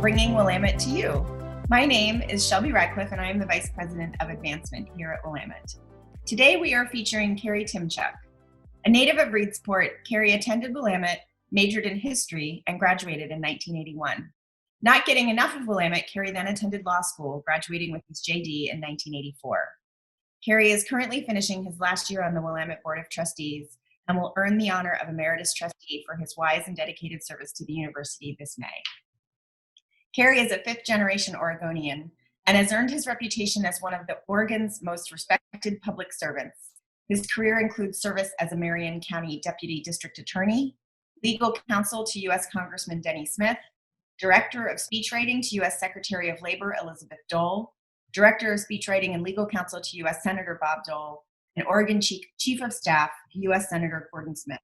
bringing Willamette to you. My name is Shelby Radcliffe, and I am the Vice President of Advancement here at Willamette. Today we are featuring Kerry Tymchuk. A native of Reedsport, Kerry attended Willamette, majored in history, and graduated in 1981. Not getting enough of Willamette, Kerry then attended law school, graduating with his JD in 1984. Kerry is currently finishing his last year on the Willamette Board of Trustees and will earn the honor of Emeritus Trustee for his wise and dedicated service to the university this May. Kerry is a fifth-generation Oregonian and has earned his reputation as one of the Oregon's most respected public servants. His career includes service as a Marion County Deputy District Attorney, legal counsel to U.S. Congressman Denny Smith, Director of Speechwriting to U.S. Secretary of Labor Elizabeth Dole, Director of Speechwriting and Legal Counsel to U.S. Senator Bob Dole, and Oregon Chief of Staff to U.S. Senator Gordon Smith.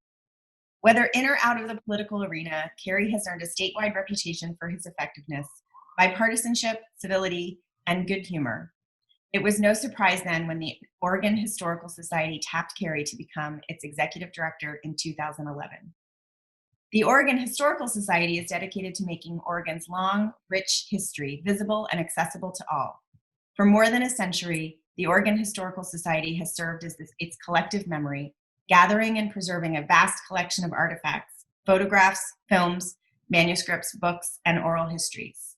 Whether in or out of the political arena, Kerry has earned a statewide reputation for his effectiveness, bipartisanship, civility, and good humor. It was no surprise then when the Oregon Historical Society tapped Kerry to become its executive director in 2011. The Oregon Historical Society is dedicated to making Oregon's long, rich history visible and accessible to all. For more than a century, the Oregon Historical Society has served as its collective memory, gathering and preserving a vast collection of artifacts, photographs, films, manuscripts, books, and oral histories.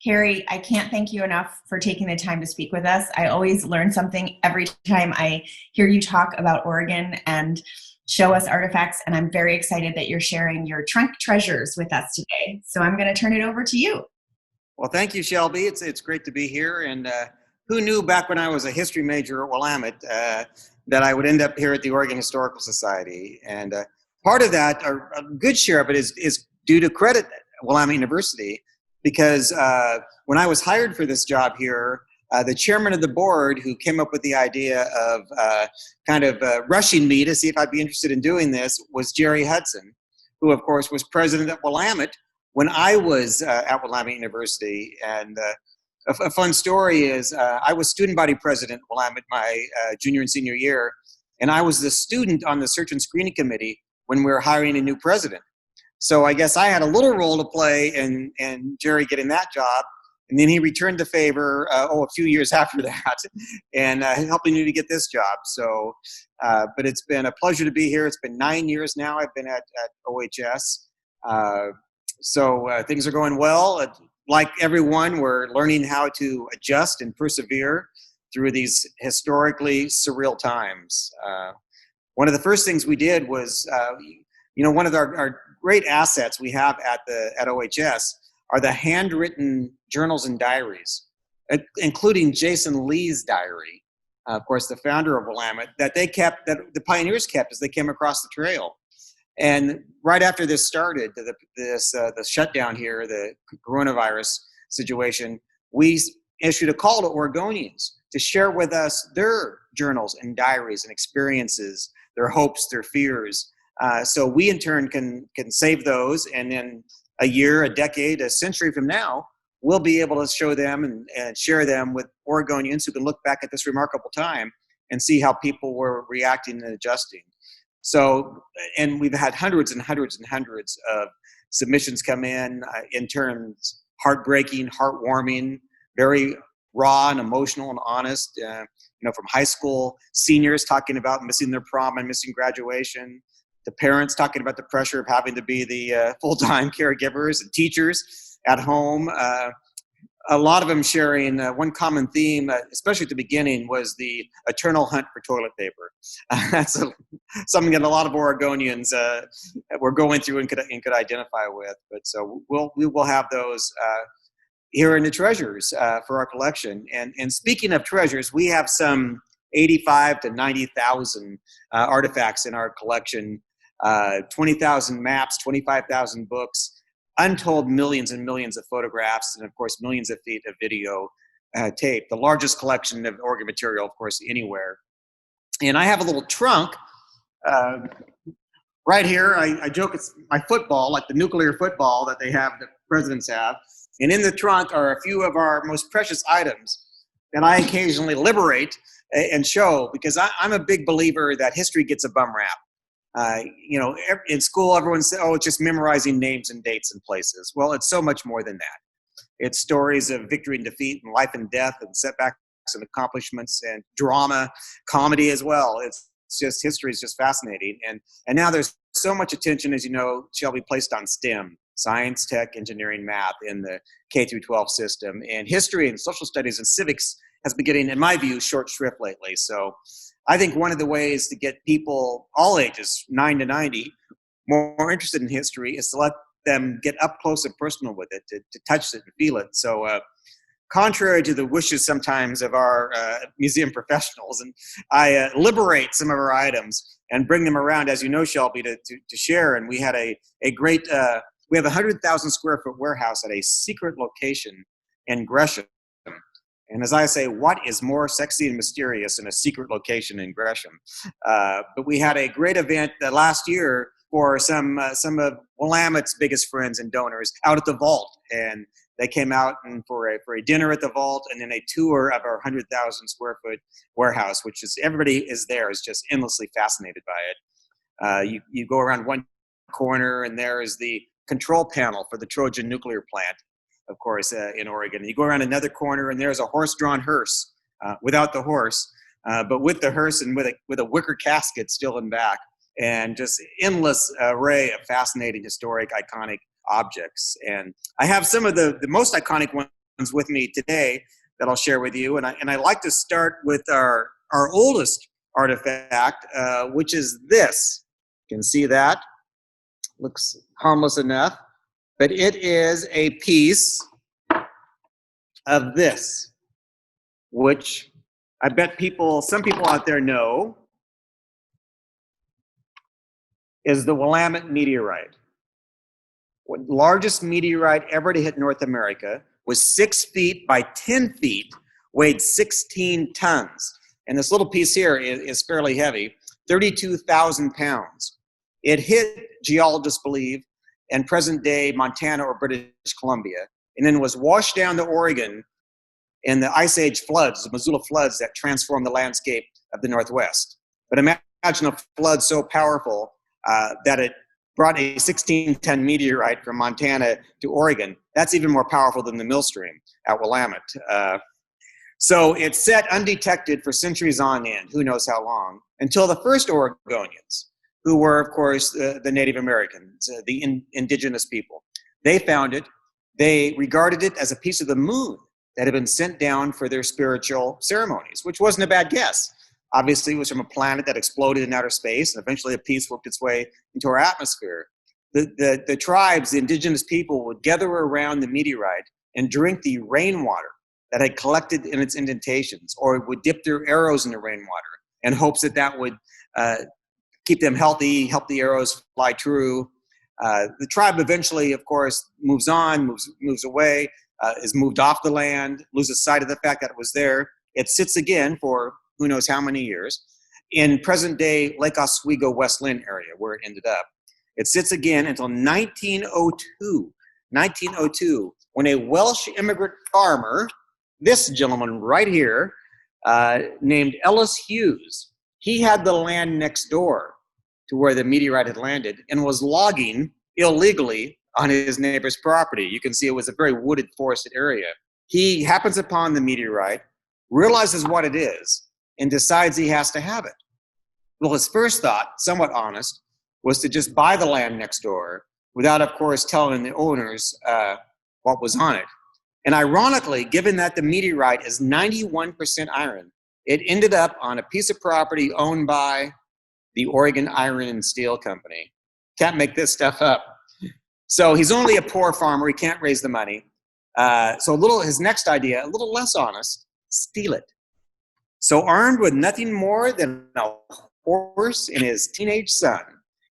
Kerry, I can't thank you enough for taking the time to speak with us. I always learn something every time I hear you talk about Oregon and show us artifacts, and I'm very excited that you're sharing your trunk treasures with us today. So I'm going to turn it over to you. Well, thank you, Shelby. It's great to be here. And who knew back when I was a history major at Willamette that I would end up here at the Oregon Historical Society? And part of that, or a good share of it, is due to credit Willamette University, because when I was hired for this job here, the chairman of the board, who came up with the idea of rushing me to see if I'd be interested in doing this, was Jerry Hudson, who of course was president at Willamette when I was at Willamette University. And a fun story is I was student body president at Willamette my junior and senior year, and I was the student on the search and screening committee when we were hiring a new president. So I guess I had a little role to play in Jerry getting that job. And then he returned the favor, a few years after that, and helping me to get this job. So, but it's been a pleasure to be here. It's been 9 years now I've been at OHS. So things are going well. Like everyone, we're learning how to adjust and persevere through these historically surreal times. One of the first things we did was, one of our great assets we have at OHS are the handwritten journals and diaries, including Jason Lee's diary, of course, the founder of Willamette, that the pioneers kept as they came across the trail. And right after this started, the shutdown here, the coronavirus situation, we issued a call to Oregonians to share with us their journals and diaries and experiences, their hopes, their fears. So we in turn can save those, and then a year, a decade, a century from now, we'll be able to show them and share them with Oregonians who can look back at this remarkable time and see how people were reacting and adjusting. So, and we've had hundreds and hundreds and hundreds of submissions come in terms heartbreaking, heartwarming, very raw and emotional and honest, from high school seniors talking about missing their prom and missing graduation, to parents talking about the pressure of having to be the full-time caregivers, and teachers at home. A lot of them sharing one common theme, especially at the beginning, was the eternal hunt for toilet paper. That's something that a lot of Oregonians were going through and could identify with. But so we will have those here in the treasures for our collection. And speaking of treasures, we have some 85 to 90,000 artifacts in our collection. 20,000 maps, 25,000 books, untold millions and millions of photographs, and of course millions of feet of video tape. The largest collection of Oregon material, of course, anywhere. And I have a little trunk right here. I joke it's my football, like the nuclear football that the presidents have. And in the trunk are a few of our most precious items that I occasionally liberate and show, because I'm a big believer that history gets a bum rap. In school, everyone says, oh, it's just memorizing names and dates and places. Well, it's so much more than that. It's stories of victory and defeat and life and death and setbacks and accomplishments and drama, comedy as well. It's just, history is just fascinating. And now there's so much attention, as you know, Shelby, placed on STEM, science, tech, engineering, math in the K through 12 system. And history and social studies and civics has been getting, in my view, short shrift lately. So I think one of the ways to get people, all ages, 9 to 90, more interested in history is to let them get up close and personal with it, to touch it and feel it. So contrary to the wishes sometimes of our museum professionals, and I liberate some of our items and bring them around, as you know, Shelby, to share. And we had a great, we have a 100,000 square foot warehouse at a secret location in Gresham. And as I say, what is more sexy and mysterious than a secret location in Gresham? But we had a great event last year for some of Willamette's biggest friends and donors out at the vault. And they came out and for a dinner at the vault, and then a tour of our 100,000 square foot warehouse, which is, everybody is there is just endlessly fascinated by it. You go around one corner and there is the control panel for the Trojan nuclear plant, of course, in Oregon. You go around another corner and there's a horse-drawn hearse, without the horse, but with the hearse and with a wicker casket still in back, and just endless array of fascinating, historic, iconic objects. And I have some of the most iconic ones with me today that I'll share with you. And I like to start with our oldest artifact, which is this. You can see that. Looks harmless enough, but it is a piece of this, which I bet some people out there know, is the Willamette meteorite. Largest meteorite ever to hit North America, was 6 feet by 10 feet, weighed 16 tons. And this little piece here is fairly heavy, 32,000 pounds. It hit, geologists believe, in present-day Montana or British Columbia, and then was washed down to Oregon in the Ice Age floods, the Missoula floods that transformed the landscape of the Northwest. But imagine a flood so powerful that it brought a 16-ton meteorite from Montana to Oregon. That's even more powerful than the millstream at Willamette. So it sat undetected for centuries on end, who knows how long, until the first Oregonians, who were, of course, the Native Americans, the indigenous people. They found it. They regarded it as a piece of the moon that had been sent down for their spiritual ceremonies, which wasn't a bad guess. Obviously, it was from a planet that exploded in outer space, and eventually a piece worked its way into our atmosphere. The tribes, the indigenous people, would gather around the meteorite and drink the rainwater that had collected in its indentations, or would dip their arrows in the rainwater in hopes that would keep them healthy, help the arrows fly true. The tribe eventually, of course, moves on, moves away, is moved off the land, loses sight of the fact that it was there. It sits again for who knows how many years in present-day Lake Oswego, West Lynn area, where it ended up. It sits again until 1902, when a Welsh immigrant farmer, this gentleman right here, named Ellis Hughes, he had the land next door to where the meteorite had landed and was logging illegally on his neighbor's property. You can see it was a very wooded, forested area. He happens upon the meteorite, realizes what it is, and decides he has to have it. Well, his first thought, somewhat honest, was to just buy the land next door without, of course, telling the owners what was on it. And ironically, given that the meteorite is 91% iron, it ended up on a piece of property owned by the Oregon Iron and Steel Company. Can't make this stuff up. So he's only a poor farmer. He can't raise the money. His next idea, a little less honest, steal it. So armed with nothing more than a horse and his teenage son,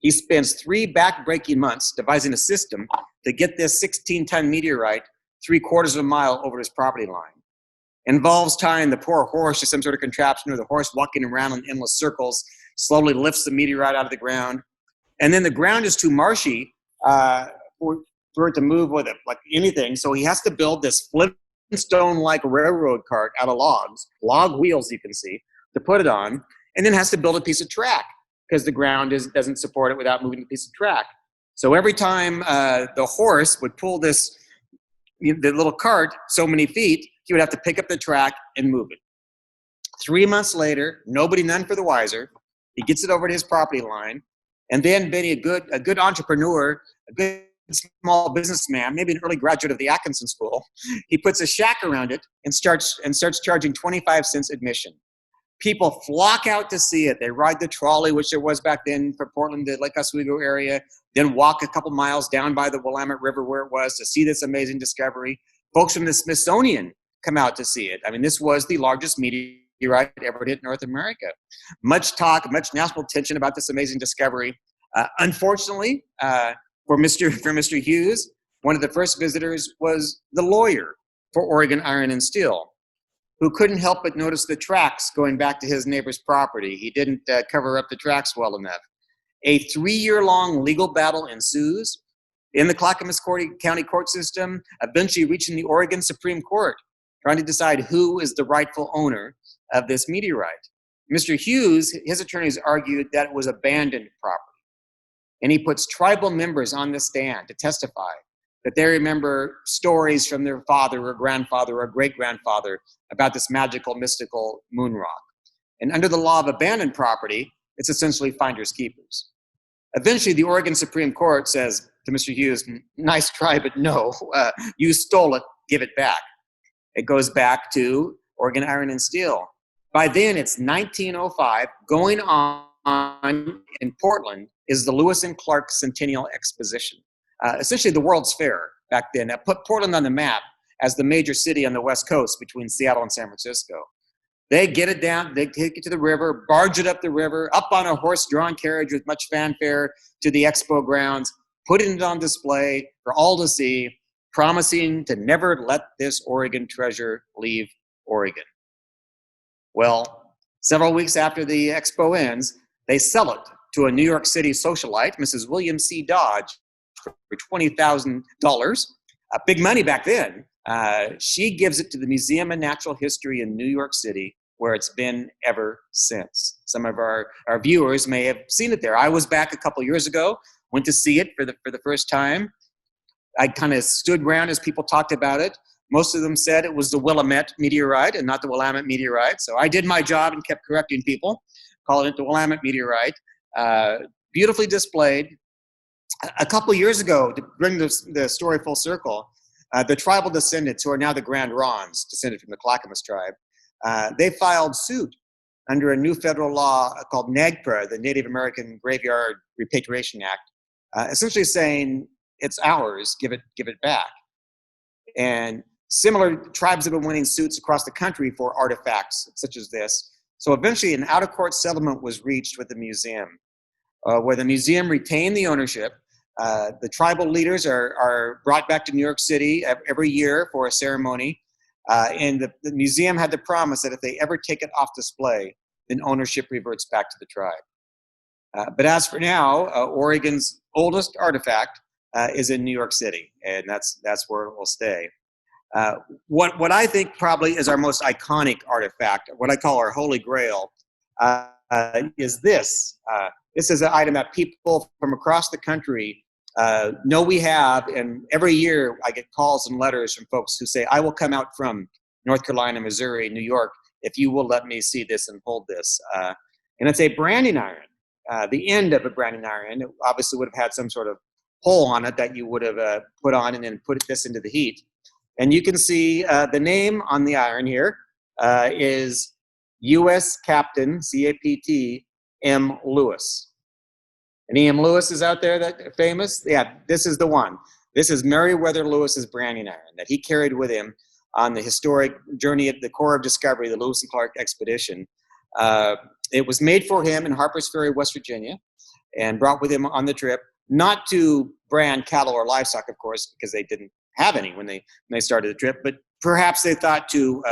he spends 3 back-breaking months devising a system to get this 16-ton meteorite 3/4 of a mile over his property line. Involves tying the poor horse to some sort of contraption, or the horse walking around in endless circles, slowly lifts the meteorite out of the ground. And then the ground is too marshy for it to move with it, like anything. So he has to build this Flintstone-like railroad cart out of logs, log wheels you can see, to put it on, and then has to build a piece of track because the ground doesn't support it without moving the piece of track. So every time the horse would pull this the little cart so many feet, he would have to pick up the track and move it. 3 months later, none for the wiser. He gets it over to his property line, and then being a good entrepreneur, a good small businessman, maybe an early graduate of the Atkinson School, he puts a shack around it and starts charging 25 cents admission. People flock out to see it. They ride the trolley, which there was back then from Portland to Lake Oswego area, then walk a couple miles down by the Willamette River where it was to see this amazing discovery. Folks from the Smithsonian come out to see it. I mean, this was the largest meteorite ever hit North America. Much talk, much national attention about this amazing discovery. Unfortunately, for Mr. Hughes, one of the first visitors was the lawyer for Oregon Iron and Steel, who couldn't help but notice the tracks going back to his neighbor's property. He didn't cover up the tracks well enough. A 3-year-long legal battle ensues in the Clackamas County court system, eventually reaching the Oregon Supreme Court, trying to decide who is the rightful owner of this meteorite. Mr. Hughes, his attorneys argued that it was abandoned property. And he puts tribal members on the stand to testify that they remember stories from their father or grandfather or great-grandfather about this magical, mystical moon rock. And under the law of abandoned property, it's essentially finders keepers. Eventually, the Oregon Supreme Court says to Mr. Hughes, nice try, but no, you stole it, give it back. It goes back to Oregon Iron and Steel. By then, it's 1905. Going on in Portland is the Lewis and Clark Centennial Exposition. Essentially the World's Fair back then. That put Portland on the map as the major city on the West Coast between Seattle and San Francisco. They get it down, they take it to the river, barge it up the river, up on a horse-drawn carriage with much fanfare to the expo grounds, putting it on display for all to see, promising to never let this Oregon treasure leave Oregon. Well, several weeks after the expo ends, they sell it to a New York City socialite, Mrs. William C. Dodge, for $20,000, big money back then. She gives it to the Museum of Natural History in New York City, where it's been ever since. Some of our viewers may have seen it there. I was back a couple years ago, went to see it for the first time. I kind of stood around as people talked about it. Most of them said it was the Willamette meteorite and not the Willamette meteorite. So I did my job and kept correcting people, calling it the Willamette meteorite. Beautifully displayed. A couple years ago, to bring the story full circle, the tribal descendants, who are now the Grand Ronds, descended from the Clackamas tribe, they filed suit under a new federal law called NAGPRA, the Native American Graveyard Repatriation Act, essentially saying it's ours, give it back. And similar tribes have been winning suits across the country for artifacts such as this. So eventually an out-of-court settlement was reached with the museum, where the museum retained the ownership. The tribal leaders are brought back to New York City every year for a ceremony. And the museum had to promise that if they ever take it off display, then ownership reverts back to the tribe. But as for now, Oregon's oldest artifact is in New York City, and that's where it will stay. What I think probably is our most iconic artifact, what I call our holy grail, is this. This is an item that people from across the country know we have, and every year I get calls and letters from folks who say, I will come out from North Carolina, Missouri, New York, if you will let me see this and hold this. And it's a branding iron. The end of a branding iron, it obviously would have had some sort of hole on it that you would have put on and then put this into the heat. And you can see the name on the iron here is U.S. Captain, C-A-P-T, M. Lewis. Any M. Lewis is out there that famous? Yeah, this is the one. This is Meriwether Lewis's branding iron that he carried with him on the historic journey at the Corps of Discovery, the Lewis and Clark expedition. It was made for him in Harpers Ferry, West Virginia, and brought with him on the trip, not to brand cattle or livestock, of course, because they didn't have any when they started the trip, but perhaps they thought to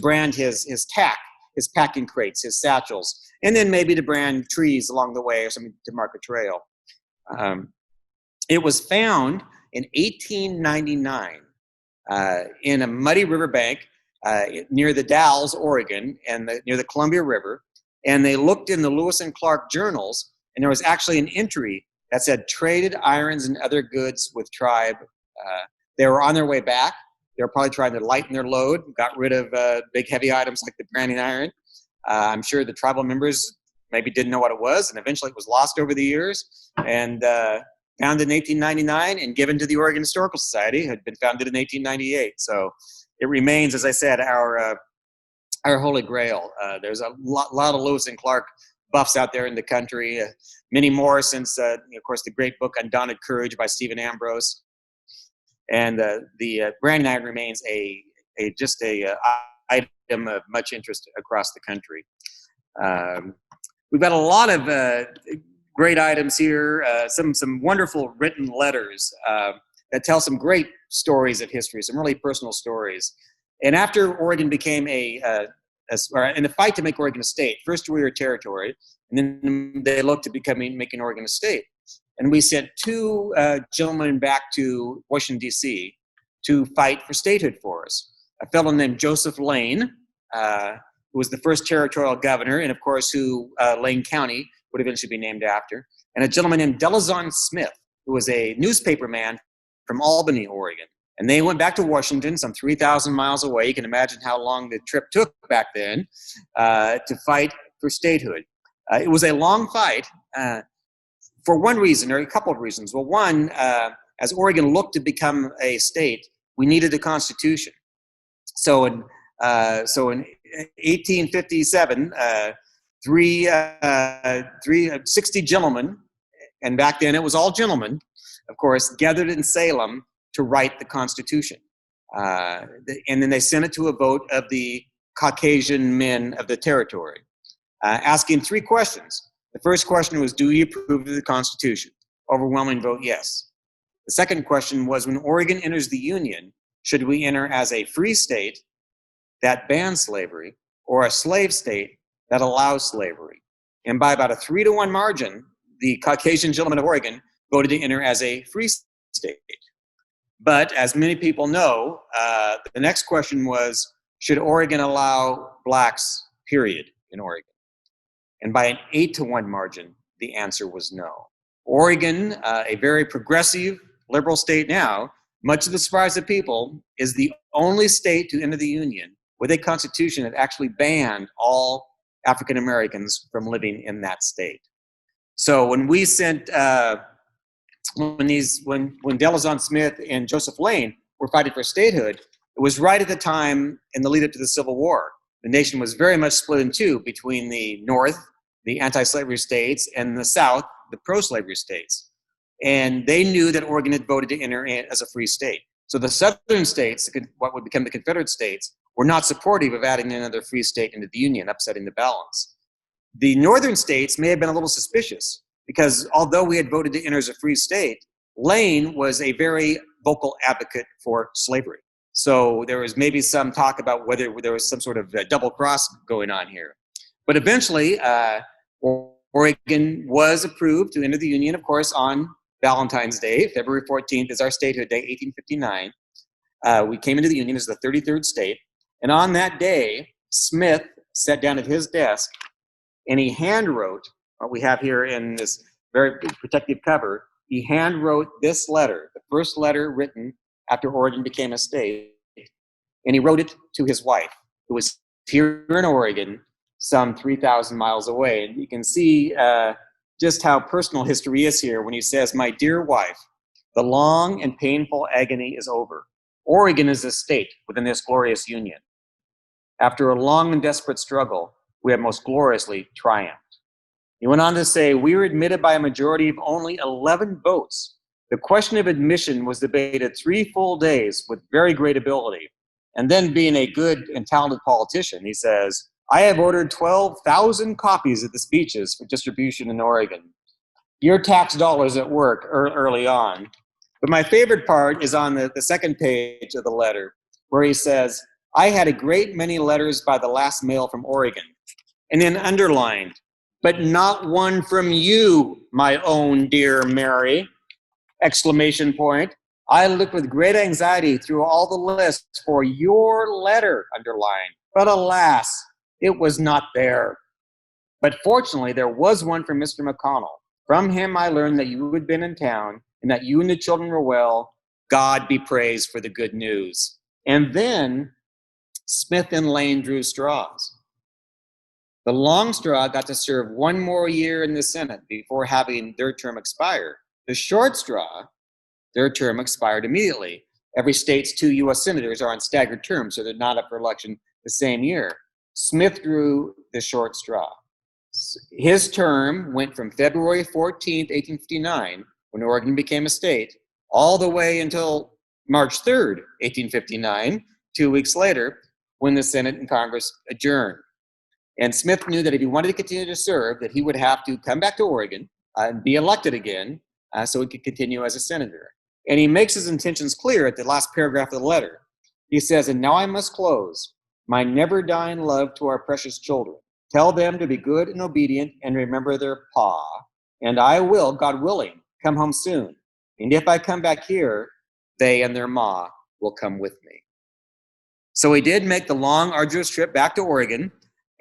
brand his tack, his packing crates, his satchels, and then maybe to brand trees along the way or something to mark a trail. It was found in 1899 in a muddy riverbank near the Dalles, Oregon, and near the Columbia River. And they looked in the Lewis and Clark journals, and there was actually an entry that said traded irons and other goods with tribe. They were on their way back. They're probably trying to lighten their load, got rid of big heavy items like the branding iron. I'm sure the tribal members maybe didn't know what it was, and eventually it was lost over the years and found in 1899 and given to the Oregon Historical Society. It had been founded in 1898. So it remains, as I said, our holy grail. There's a lot of Lewis and Clark buffs out there in the country, many more since, of course, the great book Undaunted Courage by Stephen Ambrose. And the branding iron remains just a item of much interest across the country. We've got a lot of great items here, some wonderful written letters that tell some great stories of history, some really personal stories. And after Oregon became in the fight to make Oregon a state, first we were a territory, and then they looked to making Oregon a state. And we sent two gentlemen back to Washington, D.C. to fight for statehood for us. A fellow named Joseph Lane, who was the first territorial governor, and of course who Lane County would eventually be named after, and a gentleman named Delazon Smith, who was a newspaper man from Albany, Oregon. And they went back to Washington, some 3,000 miles away. You can imagine how long the trip took back then to fight for statehood. It was a long fight for one reason, or a couple of reasons. Well, one, as Oregon looked to become a state, we needed a constitution. So in 1857, 60 gentlemen, and back then it was all gentlemen, of course, gathered in Salem to write the Constitution. And then they sent it to a vote of the Caucasian men of the territory, asking three questions. The first question was, do you approve of the Constitution? Overwhelming vote, yes. The second question was, when Oregon enters the Union, should we enter as a free state that bans slavery or a slave state that allows slavery? And by about a 3-to-1 margin, the Caucasian gentlemen of Oregon voted to enter as a free state. But as many people know, the next question was, should Oregon allow blacks, period, in Oregon? And by an 8-to-1 margin, the answer was no. Oregon, a very progressive, liberal state now, much to the surprise of people, is the only state to enter the Union with a constitution that actually banned all African Americans from living in that state. So when we sent, when Delazon Smith and Joseph Lane were fighting for statehood, it was right at the time in the lead up to the Civil War. The nation was very much split in two between the North, the anti-slavery states, and the South, the pro-slavery states. And they knew that Oregon had voted to enter in as a free state. So the southern states, what would become the Confederate states, were not supportive of adding another free state into the Union, upsetting the balance. The northern states may have been a little suspicious because although we had voted to enter as a free state, Lane was a very vocal advocate for slavery. So there was maybe some talk about whether there was some sort of double cross going on here. But eventually, Oregon was approved to enter the Union, of course, on Valentine's Day. February 14th is our statehood day, 1859. We came into the Union as the 33rd state. And on that day, Smith sat down at his desk and he handwrote what we have here in this very protective cover. He handwrote this letter, the first letter written after Oregon became a state. And he wrote it to his wife, who was here in Oregon, some 3,000 miles away. And you can see just how personal history is here when he says, "My dear wife, the long and painful agony is over. Oregon is a state within this glorious union. After a long and desperate struggle, we have most gloriously triumphed." He went on to say, "We were admitted by a majority of only 11 votes. The question of admission was debated 3 full days with very great ability." And then, being a good and talented politician, he says, "I have ordered 12,000 copies of the speeches for distribution in Oregon. Your tax dollars at work early on." But my favorite part is on the second page of the letter, where he says, "I had a great many letters by the last mail from Oregon." And then underlined, "But not one from you, my own dear Mary!" Exclamation point. "I looked with great anxiety through all the lists for your letter," underlined. "But alas, it was not there. But fortunately, there was one from Mr. McConnell. From him I learned that you had been in town and that you and the children were well. God be praised for the good news." And then Smith and Lane drew straws. The long straw got to serve one more year in the Senate before having their term expire. The short straw, their term expired immediately. Every state's 2 U.S. senators are on staggered terms, so they're not up for election the same year. Smith drew the short straw. His term went from February 14th, 1859, when Oregon became a state, all the way until March 3rd, 1859, 2 weeks later, when the Senate and Congress adjourned. And Smith knew that if he wanted to continue to serve, that he would have to come back to Oregon and be elected again so he could continue as a senator. And he makes his intentions clear at the last paragraph of the letter. He says, "And now I must close. My never dying love to our precious children. Tell them to be good and obedient and remember their pa. And I will, God willing, come home soon. And if I come back here, they and their ma will come with me." So he did make the long, arduous trip back to Oregon.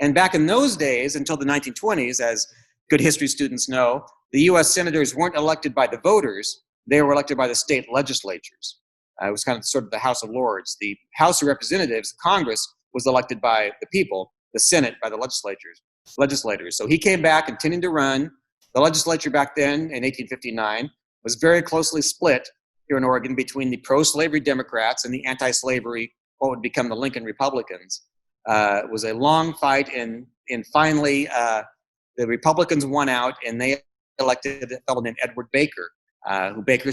And back in those days, until the 1920s, as good history students know, the U.S. senators weren't elected by the voters. They were elected by the state legislatures. It was kind of sort of the House of Lords. The House of Representatives, Congress, was elected by the people, the Senate by the legislators. So he came back intending to run. The legislature back then in 1859 was very closely split here in Oregon between the pro-slavery Democrats and the anti-slavery, what would become the Lincoln Republicans. It was a long fight, and finally the Republicans won out, and they elected a fellow named Edward Baker, who Baker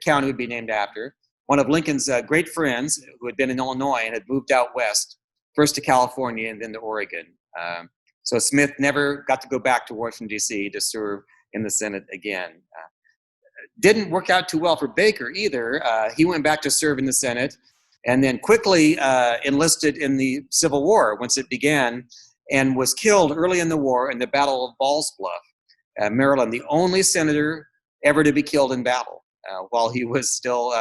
County would be named after, one of Lincoln's great friends who had been in Illinois and had moved out west, first to California and then to Oregon. So Smith never got to go back to Washington, D.C. to serve in the Senate again. Didn't work out too well for Baker either. He went back to serve in the Senate and then quickly enlisted in the Civil War once it began, and was killed early in the war in the Battle of Ball's Bluff, Maryland, the only senator ever to be killed in battle while he was still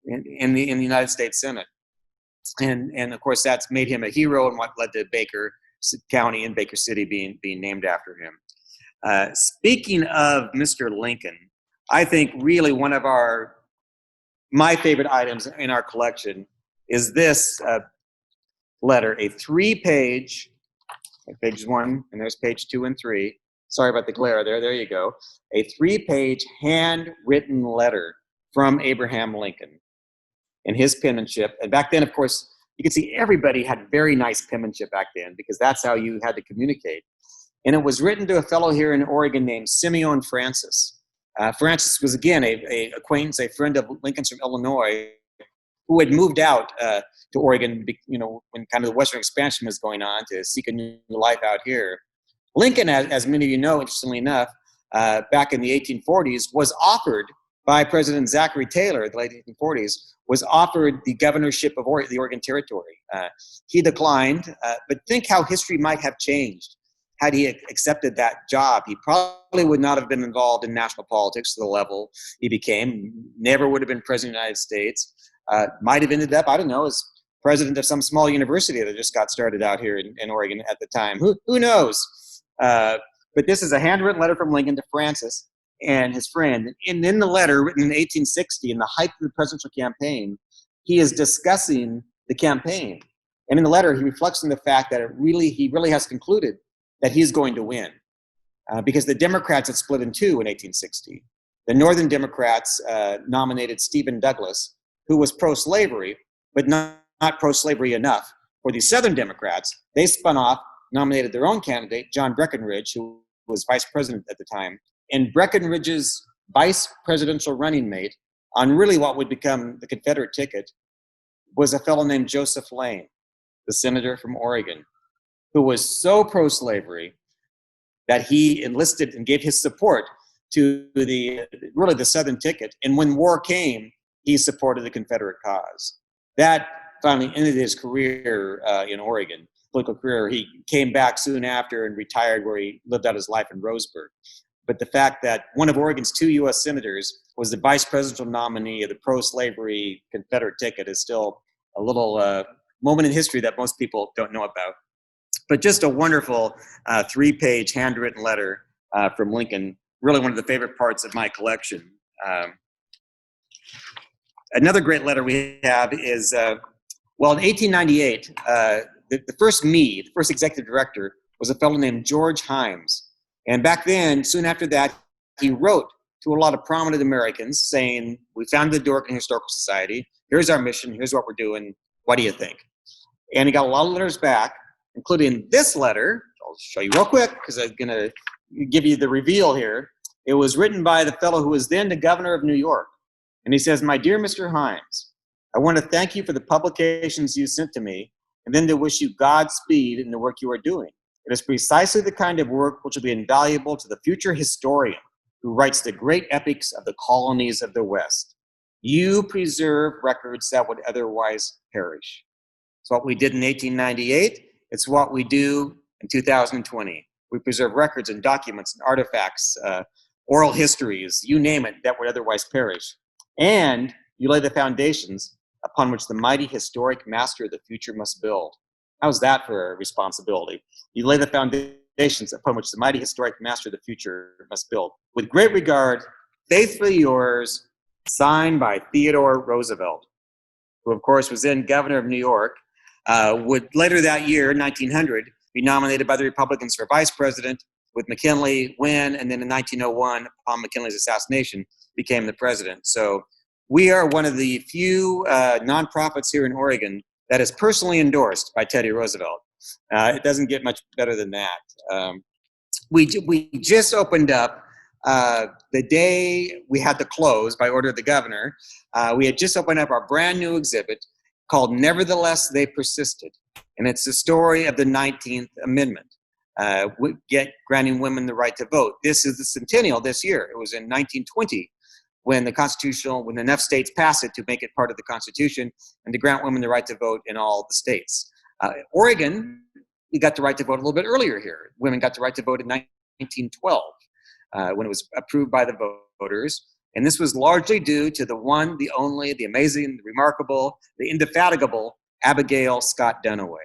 in the United States Senate. And of course, that's made him a hero and what led to Baker County and Baker City being named after him. Speaking of Mr. Lincoln, I think really one of my favorite items in our collection is this letter, a 3-page, page 1, and there's page 2 and 3. Sorry about the glare there you go. A 3-page handwritten letter from Abraham Lincoln in his penmanship. And back then, of course, you can see everybody had very nice penmanship back then because that's how you had to communicate. And it was written to a fellow here in Oregon named Simeon Francis. Francis was, again, a acquaintance, a friend of Lincoln's from Illinois, who had moved out to Oregon, when kind of the Western expansion was going on, to seek a new life out here. Lincoln, as many of you know, interestingly enough, back in the 1840s, was offered by President Zachary Taylor, the late 1840s, was offered the governorship of the Oregon Territory. He declined, but think how history might have changed had he accepted that job. He probably would not have been involved in national politics to the level he became, never would have been president of the United States, might have ended up, I don't know, as president of some small university that just got started out here in Oregon at the time. Who knows? But this is a handwritten letter from Lincoln to Francis and his friend. And in the letter, written in 1860, in the height of the presidential campaign, he is discussing the campaign. And in the letter, he reflects on the fact that he really has concluded that he's going to win. Because the Democrats had split in two in 1860. The Northern Democrats nominated Stephen Douglas, who was pro-slavery, but not pro-slavery enough. For the Southern Democrats, they spun off, nominated their own candidate, John Breckinridge, who was vice president at the time. And Breckinridge's vice presidential running mate on really what would become the Confederate ticket was a fellow named Joseph Lane, the senator from Oregon, who was so pro-slavery that he enlisted and gave his support to the Southern ticket. And when war came, he supported the Confederate cause. That finally ended his career in Oregon, political career. He came back soon after and retired, where he lived out his life in Roseburg. But the fact that one of Oregon's 2 U.S. senators was the vice presidential nominee of the pro-slavery Confederate ticket is still a little moment in history that most people don't know about. But just a wonderful 3-page handwritten letter from Lincoln, really one of the favorite parts of my collection. Another great letter we have is, well, in 1898, the first executive director was a fellow named George Himes. And back then, soon after that, he wrote to a lot of prominent Americans saying, we founded the Oregon Historical Society. Here's our mission. Here's what we're doing. What do you think? And he got a lot of letters back, including this letter. I'll show you real quick because I'm going to give you the reveal here. It was written by the fellow who was then the governor of New York. And he says, my dear Mr. Himes, I want to thank you for the publications you sent to me, and then to wish you Godspeed in the work you are doing. It is precisely the kind of work which will be invaluable to the future historian who writes the great epics of the colonies of the West. You preserve records that would otherwise perish. It's what we did in 1898. It's what we do in 2020. We preserve records and documents and artifacts, oral histories, you name it, that would otherwise perish. And you lay the foundations upon which the mighty historic master of the future must build. How's that for a responsibility? You lay the foundations upon which the mighty historic master of the future must build. With great regard, faithfully yours, signed by Theodore Roosevelt, who of course was then governor of New York, would later that year, 1900, be nominated by the Republicans for vice president, with McKinley win, and then in 1901, upon McKinley's assassination, became the president. So we are one of the few nonprofits here in Oregon that is personally endorsed by Teddy Roosevelt. It doesn't get much better than that. We just opened up the day we had to close by order of the governor. We had just opened up our brand new exhibit called Nevertheless They Persisted. And it's the story of the 19th Amendment, granting women the right to vote. This is the centennial this year. It was in 1920 when when enough states passed it to make it part of the Constitution and to grant women the right to vote in all the states. Oregon, we got the right to vote a little bit earlier here. Women got the right to vote in 1912 when it was approved by the voters. And this was largely due to the one, the only, the amazing, the remarkable, the indefatigable Abigail Scott Duniway.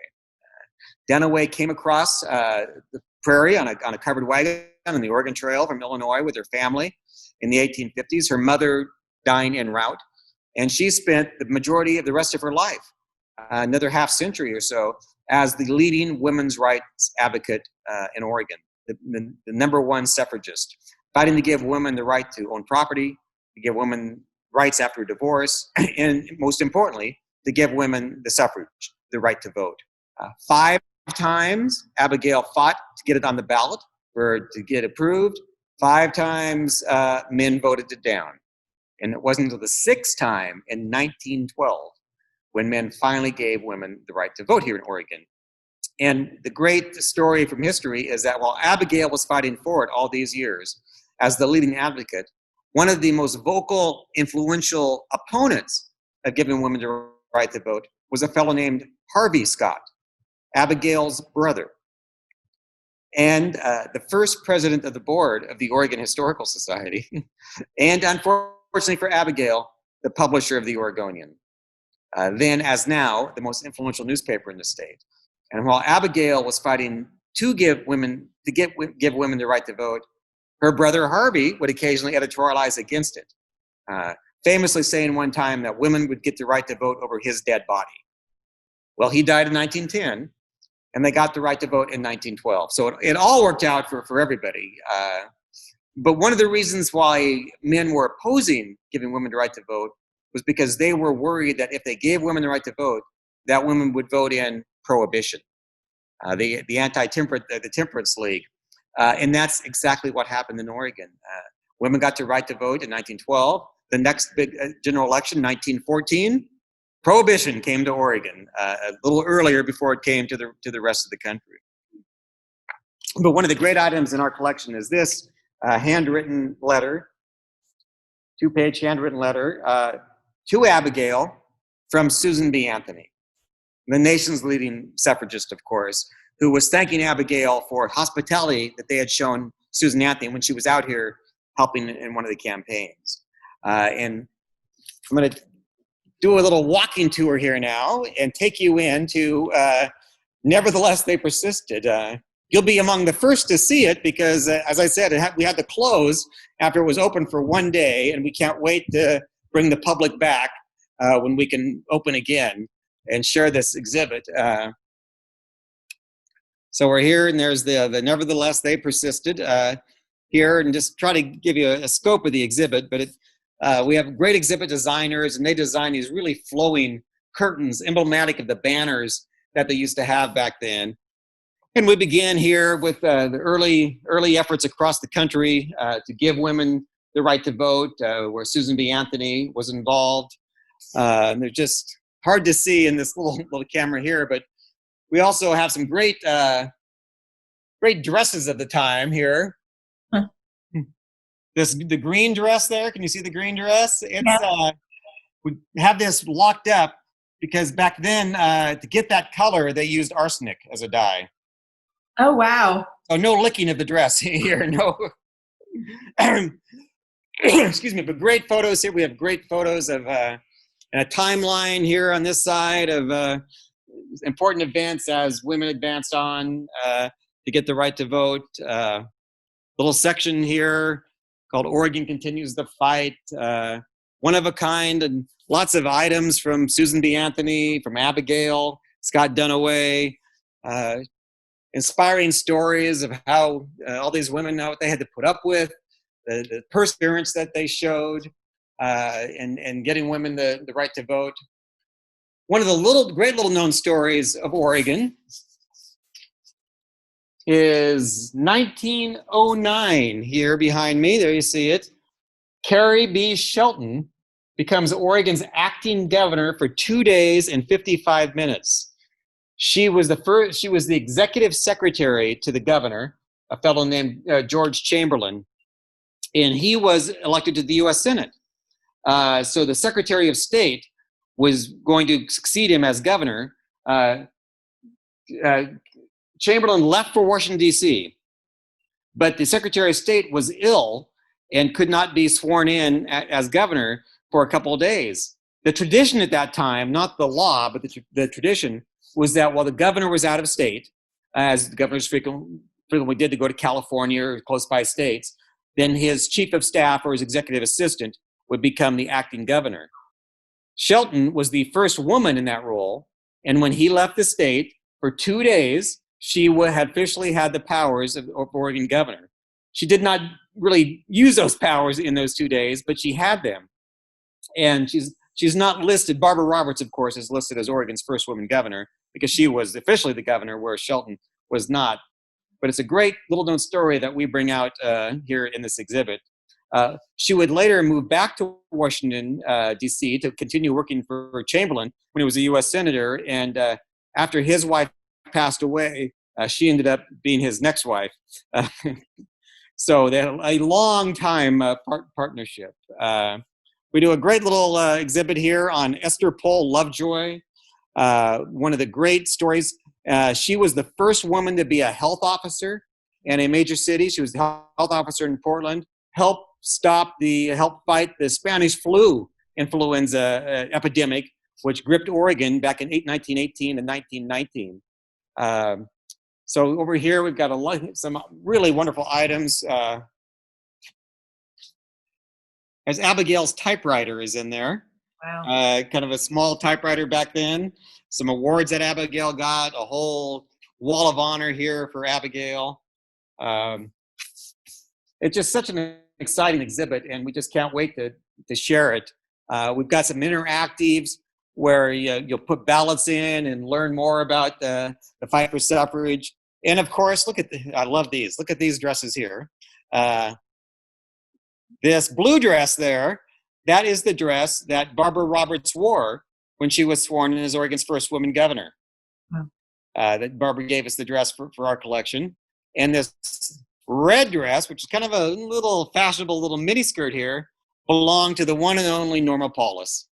Duniway came across the prairie on a covered wagon on the Oregon Trail from Illinois with her family in the 1850s, her mother dying en route. And she spent the majority of the rest of her life, another half century or so, as the leading women's rights advocate in Oregon, the number one suffragist, fighting to give women the right to own property, to give women rights after divorce, and most importantly, to give women the suffrage, the right to vote. 5 times Abigail fought to get it on the ballot, to get approved. 5 times men voted it down. And it wasn't until the 6th time in 1912 when men finally gave women the right to vote here in Oregon. And the great story from history is that while Abigail was fighting for it all these years as the leading advocate, one of the most vocal, influential opponents of giving women the right to vote was a fellow named Harvey Scott, Abigail's brother, and the first president of the board of the Oregon Historical Society, and unfortunately for Abigail, the publisher of the Oregonian, then as now the most influential newspaper in the state. And while Abigail was fighting to give women the right to vote, her brother Harvey would occasionally editorialize against it, famously saying one time that women would get the right to vote over his dead body. Well, he died in 1910, and they got the right to vote in 1912. So it all worked out for everybody. But one of the reasons why men were opposing giving women the right to vote was because they were worried that if they gave women the right to vote, that women would vote in prohibition, the Temperance League. And that's exactly what happened in Oregon. Women got the right to vote in 1912. The next big general election, 1914, prohibition came to Oregon a little earlier before it came to the rest of the country. But one of the great items in our collection is this handwritten letter, 2-page handwritten letter to Abigail from Susan B. Anthony, the nation's leading suffragist, of course, who was thanking Abigail for hospitality that they had shown Susan Anthony when she was out here helping in one of the campaigns. And I'm going to do a little walking tour here now and take you into Nevertheless They Persisted. You'll be among the first to see it because, as I said, we had to close after it was open for one day, and we can't wait to bring the public back when we can open again and share this exhibit. So we're here, and there's the nevertheless they persisted here, and just try to give you a scope of the exhibit. But we have great exhibit designers, and they design these really flowing curtains, emblematic of the banners that they used to have back then. And we began here with the early efforts across the country to give women the right to vote, where Susan B. Anthony was involved. And they're just hard to see in this little camera here, but we also have some great dresses of the time here. Huh. The green dress there. Can you see the green dress? It's we have this locked up because back then to get that color they used arsenic as a dye. Oh wow! Oh, no licking of the dress here. No. Excuse me. But great photos here. We have great photos of and a timeline here on this side of important events as women advanced on to get the right to vote. Little section here called Oregon Continues the Fight. One of a kind, and lots of items from Susan B. Anthony, from Abigail, Scott Dunaway, inspiring stories of how all these women know what they had to put up with, the perseverance that they showed in getting women the right to vote. One of the great little known stories of Oregon is 1909. Here behind me, there you see it. Carrie B. Shelton becomes Oregon's acting governor for 2 days and 55 minutes. She was the executive secretary to the governor, a fellow named George Chamberlain, and he was elected to the U.S. Senate. So the Secretary of State was going to succeed him as governor. Chamberlain left for Washington, D.C., but the Secretary of State was ill and could not be sworn in as governor for a couple of days. The tradition at that time, not the law, but the tradition, was that while the governor was out of state, as the governors frequently did to go to California or close by states, then his chief of staff or his executive assistant would become the acting governor. Shelton was the first woman in that role, and when he left the state for 2 days, she had officially had the powers of Oregon governor. She did not really use those powers in those 2 days, but she had them. And she's not listed. Barbara Roberts, of course, is listed as Oregon's first woman governor because she was officially the governor, where Shelton was not. But it's a great little known story that we bring out here in this exhibit. She would later move back to Washington, D.C. to continue working for Chamberlain when he was a U.S. senator. And after his wife passed away, she ended up being his next wife. So they had a long time partnership. We do a great little exhibit here on Esther Pohl Lovejoy, one of the great stories. She was the first woman to be a health officer in a major city. She was the health officer in Portland, helped fight the Spanish flu influenza epidemic, which gripped Oregon back in 1918 and 1919. So over here, we've got some really wonderful items. As Abigail's typewriter is in there. Wow. Kind of a small typewriter back then. Some awards that Abigail got, a whole wall of honor here for Abigail. It's just such an exciting exhibit, and we just can't wait to share it. We've got some interactives where you'll put ballots in and learn more about the fight for suffrage. And of course, I love these. Look at these dresses here. This blue dress there, that is the dress that Barbara Roberts wore when she was sworn in as Oregon's first woman governor. Wow. That Barbara gave us the dress for our collection. And this red dress, which is kind of a little fashionable little mini skirt here, belonged to the one and only Norma Paulus.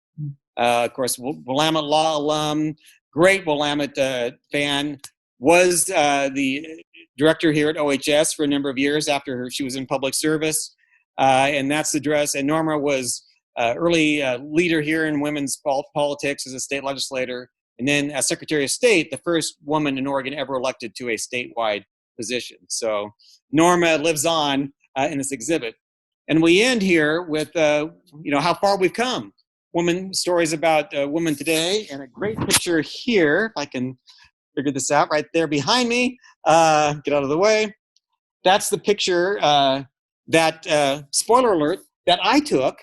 Of course, Willamette Law alum, great Willamette fan, was the director here at OHS for a number of years after she was in public service. And that's the dress. And Norma was early leader here in women's politics as a state legislator. And then as Secretary of State, the first woman in Oregon ever elected to a statewide position. So Norma lives on in this exhibit. And we end here with, how far we've come. stories about women today, and a great picture here, if I can figure this out, right there behind me. Get out of the way. That's the picture spoiler alert, that I took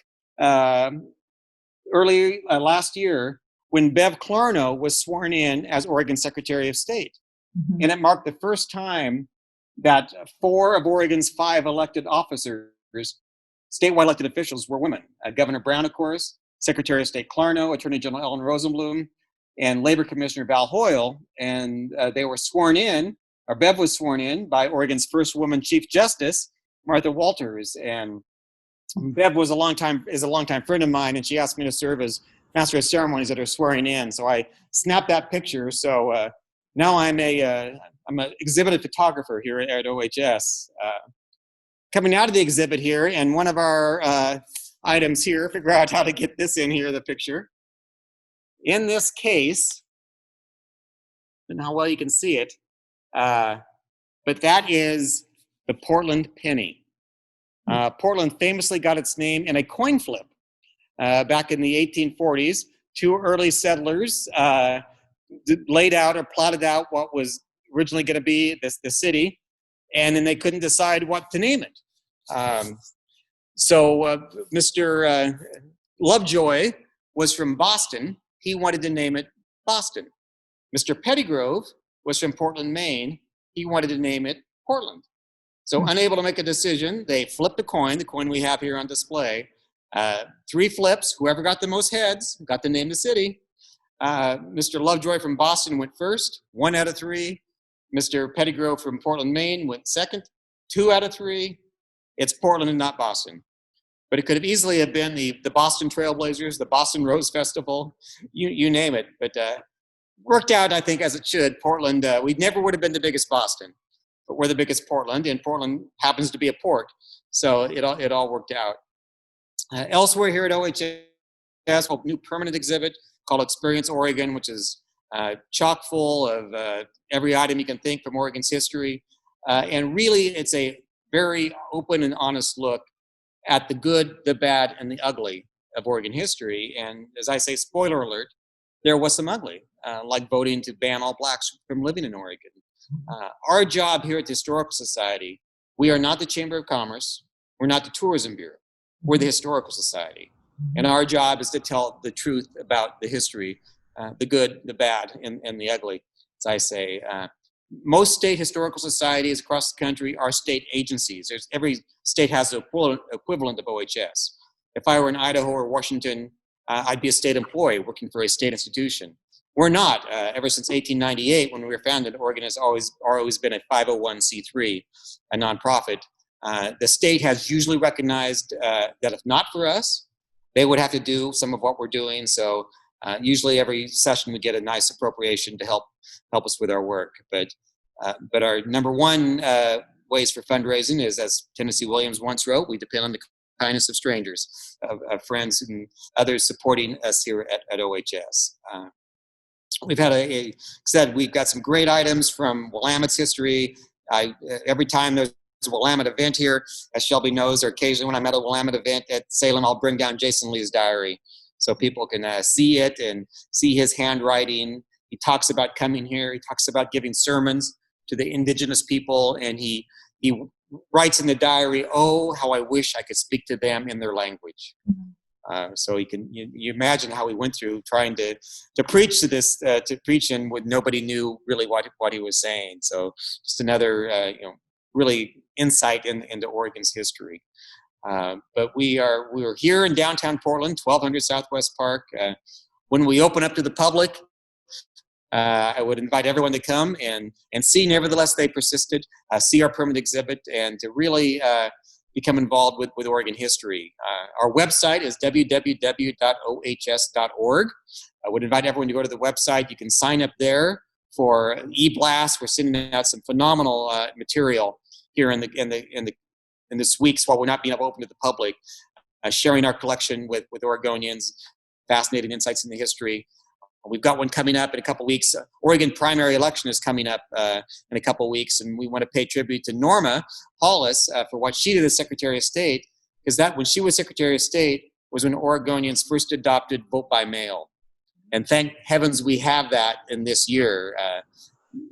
early last year when Bev Clarno was sworn in as Oregon Secretary of State. Mm-hmm. And it marked the first time that 4 of Oregon's 5 elected officers, statewide elected officials, were women. Governor Brown, of course, Secretary of State Clarno, Attorney General Ellen Rosenblum, and Labor Commissioner Val Hoyle. And they were sworn in, or Bev was sworn in, by Oregon's first woman Chief Justice, Martha Walters. And Bev is a longtime friend of mine, and she asked me to serve as Master of Ceremonies at her swearing in. So I snapped that picture. So now I'm an exhibited photographer here at OHS. Coming out of the exhibit here, and one of our items here, figure out how to get this in here, the picture. In this case, I don't know how well you can see it, but that is the Portland penny. Portland famously got its name in a coin flip back in the 1840s. 2 early settlers laid out or plotted out what was originally going to be the city, and then they couldn't decide what to name it. So Mr. Lovejoy was from Boston. He wanted to name it Boston. Mr. Pettygrove was from Portland, Maine. He wanted to name it Portland. So unable to make a decision, they flipped the coin we have here on display. 3 flips, whoever got the most heads got to name the city. Mr. Lovejoy from Boston went first, 1 out of 3. Mr. Pettygrove from Portland, Maine went second, 2 out of 3. It's Portland and not Boston. But it could have easily have been the Boston Trailblazers, the Boston Rose Festival, you name it. But worked out, I think, as it should. Portland, we never would have been the biggest Boston, but we're the biggest Portland, and Portland happens to be a port. So it all worked out. Elsewhere here at OHS, a new permanent exhibit called Experience Oregon, which is chock full of every item you can think from Oregon's history. And really, it's a very open and honest look at the good, the bad, and the ugly of Oregon history. And as I say, spoiler alert, there was some ugly, like voting to ban all blacks from living in Oregon. Our job here at the Historical Society, we are not the Chamber of Commerce, we're not the Tourism Bureau, we're the Historical Society. And our job is to tell the truth about the history, the good, the bad, and the ugly, as I say. Most state historical societies across the country are state agencies. Every state has an equivalent of OHS. If I were in Idaho or Washington, I'd be a state employee working for a state institution. We're not. Ever since 1898, when we were founded, Oregon has always been a 501c3, a nonprofit. The state has usually recognized that if not for us, they would have to do some of what we're doing. So usually every session we get a nice appropriation to help us with our work. But our number one ways for fundraising is, as Tennessee Williams once wrote, we depend on the kindness of strangers, of friends and others supporting us here at OHS. We've had we've got some great items from Willamette's history. Every time there's a Willamette event here, as Shelby knows, or occasionally when I'm at a Willamette event at Salem, I'll bring down Jason Lee's diary so people can see it and see his handwriting. He talks about coming here. He talks about giving sermons to the indigenous people, and he writes in the diary, "Oh, how I wish I could speak to them in their language." So you imagine how he went through trying to preach to this, to preach, and when nobody knew really what he was saying. So just another really insight into Oregon's history. But we were here in downtown Portland, 1200 Southwest Park. When we open up to the public, I would invite everyone to come and see Nevertheless They Persisted, see our permanent exhibit, and to really become involved with Oregon history. Our website is www.ohs.org. I would invite everyone to go to the website. You can sign up there for e-blast. We're sending out some phenomenal material here in this week's while we're not being able to open to the public, sharing our collection with Oregonians, fascinating insights in the history. We've got one coming up in a couple weeks. Oregon primary election is coming up in a couple weeks, and we want to pay tribute to Norma Paulus for what she did as Secretary of State, because when she was Secretary of State, was when Oregonians first adopted vote by mail. And thank heavens we have that in this year.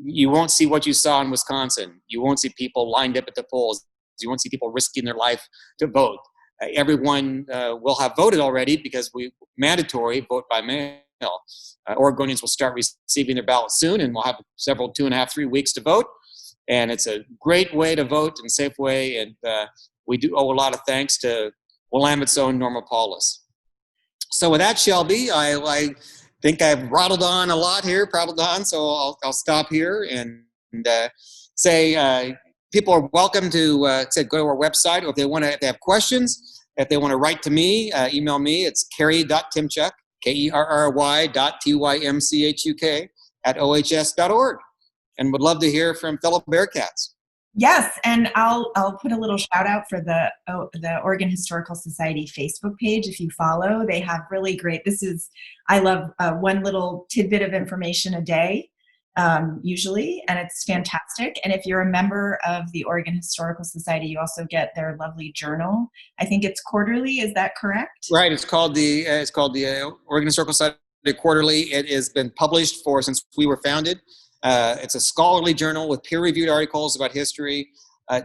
You won't see what you saw in Wisconsin. You won't see people lined up at the polls. You won't see people risking their life to vote. Everyone will have voted already because we mandatory vote by mail. Oregonians will start receiving their ballots soon, and we'll have several 2.5, 3 weeks to vote. And it's a great way to vote and safe way. And we do owe a lot of thanks to Willamette's own Norma Paulus. So with that, Shelby, I think I've prattled on a lot here, so I'll stop here and say people are welcome to go to our website, or if they have questions, if they want to write to me, email me. It's Kerry.Tymchuk, Kerry.Tymchuk @ohs.org, and would love to hear from fellow Bearcats. Yes, and I'll put a little shout out for the Oregon Historical Society Facebook page. If you follow, they have really great. I love one little tidbit of information a day, usually, and it's fantastic. And if you're a member of the Oregon Historical Society, you also get their lovely journal. I think it's quarterly. Is that correct? Right. It's called the Oregon Historical Society Quarterly. It has been published since we were founded. It's a scholarly journal with peer-reviewed articles about history,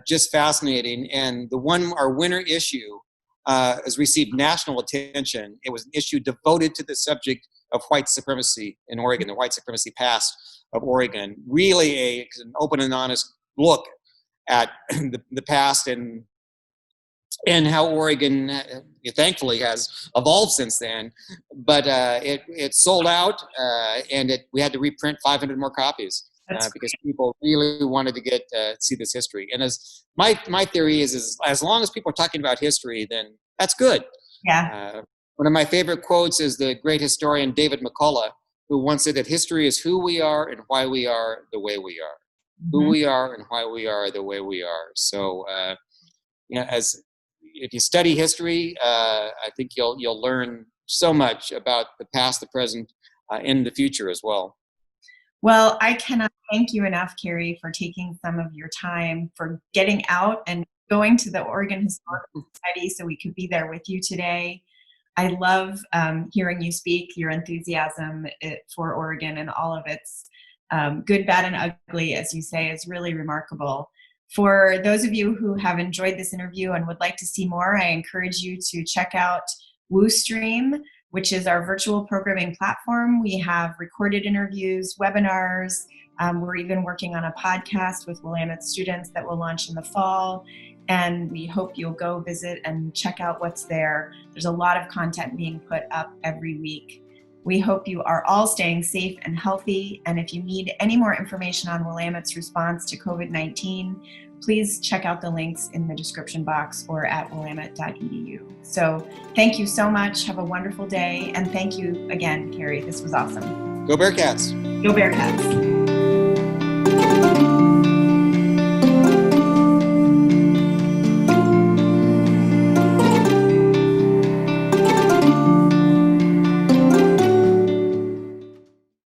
just fascinating. And our winter issue has received national attention. It was an issue devoted to the subject of white supremacy in Oregon, the white supremacy past of Oregon. Really an open and honest look at the past and how Oregon, thankfully, has evolved since then. But it sold out, and we had to reprint 500 more copies because people really wanted to see this history. And as my theory is as long as people are talking about history, then that's good. Yeah. One of my favorite quotes is the great historian David McCullough, who once said that history is who we are and why we are the way we are. Mm-hmm. Who we are and why we are the way we are. So, if you study history, I think you'll learn so much about the past, the present, and the future as well. Well, I cannot thank you enough, Kerry, for taking some of your time, for getting out and going to the Oregon Historical Society so we could be there with you today. I love hearing you speak. Your enthusiasm for Oregon and all of its good, bad, and ugly, as you say, is really remarkable. For those of you who have enjoyed this interview and would like to see more, I encourage you to check out WooStream, which is our virtual programming platform. We have recorded interviews, webinars. We're even working on a podcast with Willamette students that will launch in the fall. And we hope you'll go visit and check out what's there. There's a lot of content being put up every week. We hope you are all staying safe and healthy. And if you need any more information on Willamette's response to COVID-19, please check out the links in the description box or at willamette.edu. So thank you so much. Have a wonderful day. And thank you again, Kerry. This was awesome. Go Bearcats. Go Bearcats.